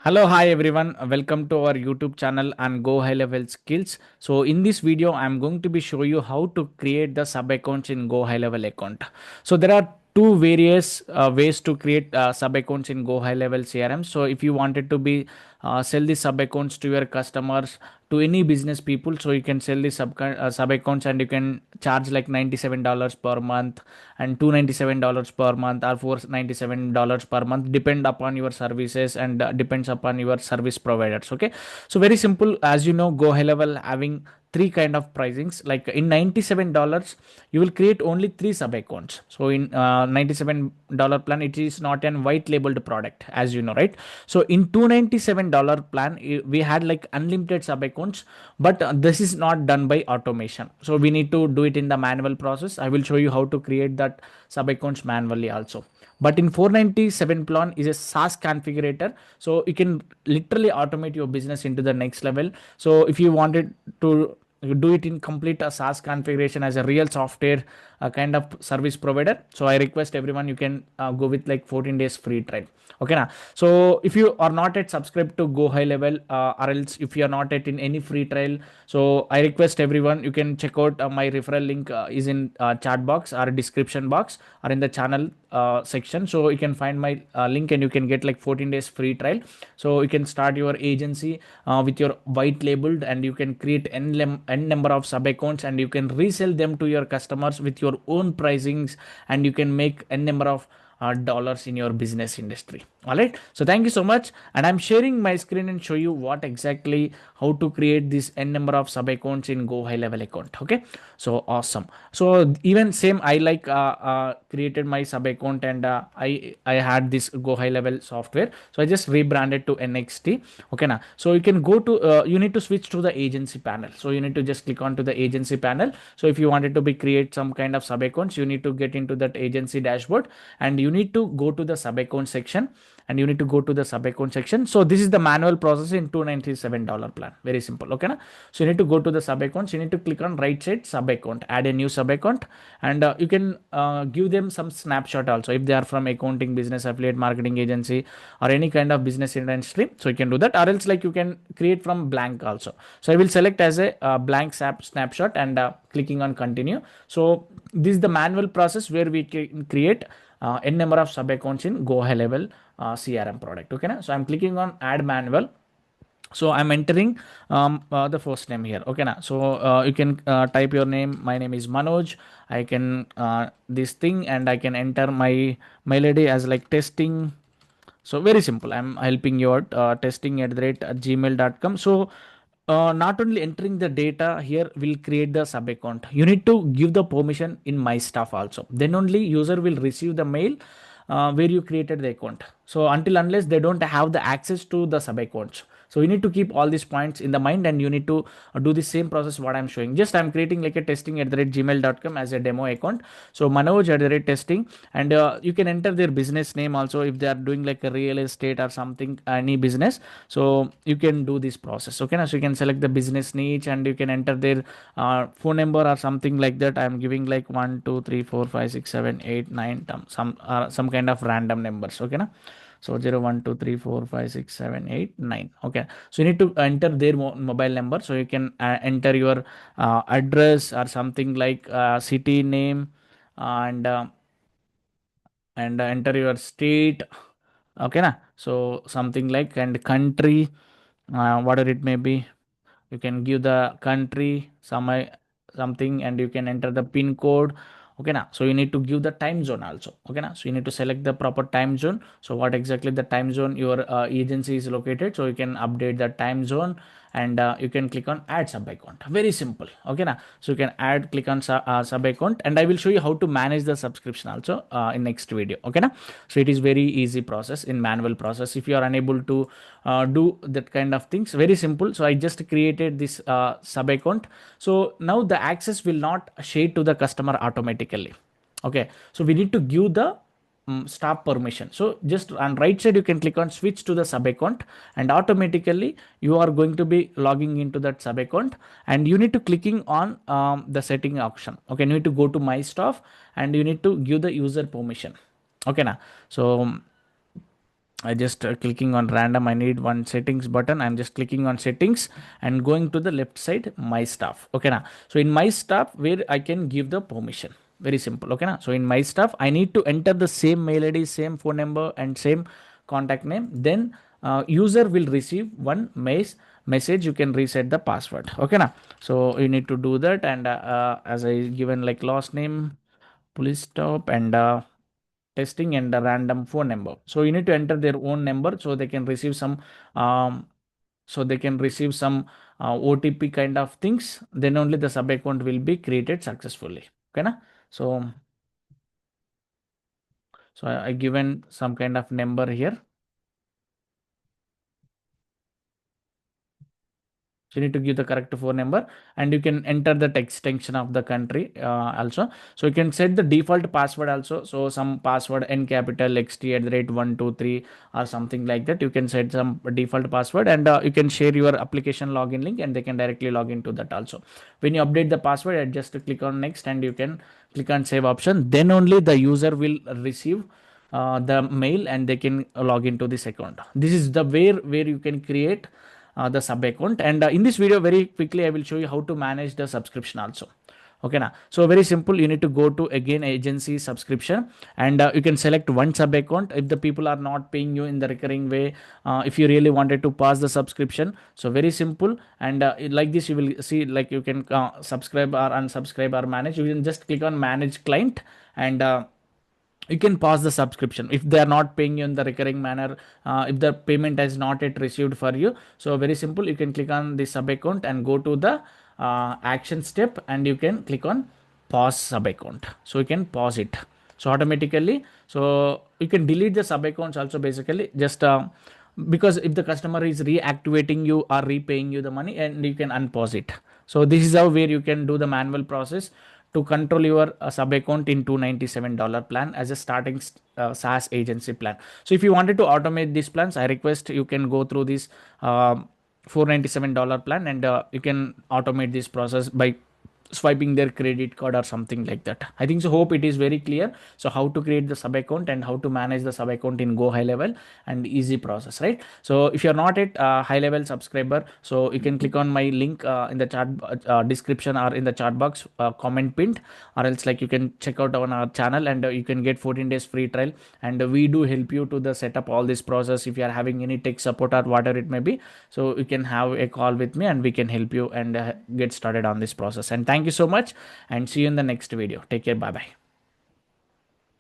Hello, hi everyone. Welcome to our YouTube channel and Go High Level Skills. So in this video, I'm going to be show you how to create the sub accounts in Go High Level account. So there are two various ways to create sub accounts in Go High Level CRM. So if you wanted to be sell the sub accounts to your customers, to any business people, so you can sell the sub accounts and you can charge like $97 per month and $297 per month or $497 per month, depend upon your services and depends upon your service providers. Okay, so very simple. As you know, Go High Level having three kind of pricings. Like in $97 you will create only three sub accounts. So in $97 plan, it is not an white labeled product, as you know, right? So in $297 plan, we had like unlimited sub accounts, but this is not done by automation, so we need to do it in the manual process. I will show you how to create that sub accounts manually also. But in 497 plan is a SaaS configurator, so you can literally automate your business into the next level. So if you wanted to do it in complete SaaS configuration as a real software kind of service provider, so I request everyone, you can go with like 14 days free trial. Okay now, so if you are not yet subscribed to Go High Level, or else if you are not yet in any free trial, so I request everyone, you can check out my referral link is in chat box or description box or in the channel section. So you can find my link and you can get like 14 days free trial. So you can start your agency with your white labeled, and you can create n number of sub accounts and you can resell them to your customers with your own pricings, and you can make n number of dollars in your business industry. All right, so thank you so much, and I'm sharing my screen and show you what exactly how to create this n number of sub accounts in Go High Level account. Okay, so awesome. So even same, I like created my sub account, and I had this Go High Level software, so I just rebranded to NXT. Okay now, so you can go to you need to switch to the agency panel. So you need to just click on to the agency panel. So if you wanted to be create some kind of sub accounts, you need to get into that agency dashboard, and you need to go to the sub account section, and you need to go to the sub account section. So this is the manual process in $297 plan. Very simple. Okay na? So you need to go to the sub accounts, you need to click on right side sub account, add a new sub account, and you can give them some snapshot also if they are from accounting, business, affiliate marketing agency, or any kind of business industry. So you can do that, or else like you can create from blank also. So I will select as a blank snapshot and clicking on continue. So this is the manual process where we can create n number of sub accounts in Go High Level CRM product. Okay na? So I'm clicking on add manual. So I'm entering the first name here. Okay now, so you can type your name. My name is Manoj. I can this thing, and I can enter my mail ID as like testing. So very simple, I'm helping you out, testing at the rate at gmail.com. So not only entering the data here will create the sub account, you need to give the permission in my stuff also, then only user will receive the mail where you created the account. So until unless they don't have the access to the sub accounts, so you need to keep all these points in the mind, and you need to do the same process what I'm showing. Just I'm creating like a testing at the rate gmail.com as a demo account. So Manoj at the rate testing, and you can enter their business name also if they are doing like a real estate or something, any business. So you can do this process. Okay now, so you can select the business niche, and you can enter their phone number or something like that. I'm giving like 1 2 3 4 5 6 7 8 9, some kind of random numbers. Okay now, so 0 1 2 3 4 5 6 7 8 9. Okay, so you need to enter their mobile number. So you can enter your address or something like city name, and enter your state. Okay na, so something like, and country, whatever it may be, you can give the country something, and you can enter the pin code. Okay now, so you need to give the time zone also. Okay now, so you need to select the proper time zone. So what exactly the time zone your agency is located, so you can update the time zone, and you can click on add sub account. Very simple. Okay now, so you can add, click on sub account, and I will show you how to manage the subscription also in next video. Okay now, so it is very easy process in manual process. If you are unable to do that kind of things, very simple. So I just created this sub account. So now the access will not share to the customer automatically. Okay, so we need to give the stop permission. So just on right side you can click on switch to the sub account, and automatically you are going to be logging into that sub account, and you need to clicking on the setting option. Okay, you need to go to my stuff, and you need to give the user permission. Okay now, so I just clicking on random. I need one settings button. I'm just clicking on settings and going to the left side, my stuff. Okay now. So in my stuff, where I can give the permission. Very simple. Okay now. So in my stuff, I need to enter the same mail ID, same phone number, and same contact name. Then user will receive one message. You can reset the password. Okay now. So you need to do that. And as I given like last name, police stop, and testing, and a random phone number. So you need to enter their own number so they can receive some um, OTP kind of things. Then only the sub account will be created successfully. Okay na? So I given some kind of number here. So you need to give the correct phone number, and you can enter the extension of the country also. So you can set the default password also. So some password n capital xt at the rate 123 or something like that. You can set some default password, and you can share your application login link, and they can directly log into that also. When you update the password, just click on next, and you can click on save option. Then only the user will receive the mail, and they can log into this account. This is the where you can create the sub account. And in this video, very quickly I will show you how to manage the subscription also. Okay now. So very simple. You need to go to again agency subscription, and you can select one sub account. If the people are not paying you in the recurring way, if you really wanted to pass the subscription, so very simple. And like this, you will see like you can subscribe or unsubscribe or manage. You can just click on manage client, and you can pause the subscription if they are not paying you in the recurring manner. If the payment has not yet received for you, so very simple, you can click on the sub account and go to the action step, and you can click on pause sub account, so you can pause it. So automatically, so you can delete the sub accounts also, basically just because if the customer is reactivating you or repaying you the money, and you can unpause it. So this is how where you can do the manual process to control your sub account in $297 plan as a starting SaaS agency plan. So if you wanted to automate these plans, I request you can go through this $497 plan, and you can automate this process by swiping their credit card or something like that. I think so. Hope it is very clear. So how to create the sub account and how to manage the sub account in Go High Level, and easy process, right? So if you're not at high level subscriber, so you can click on my link in the chat description or in the chat box comment pinned, or else like you can check out on our channel, and you can get 14 days free trial. And we do help you to the set up all this process. If you are having any tech support or whatever it may be, so you can have a call with me, and we can help you and get started on this process. And thank you so much, and see you in the next video. Take care. Bye bye.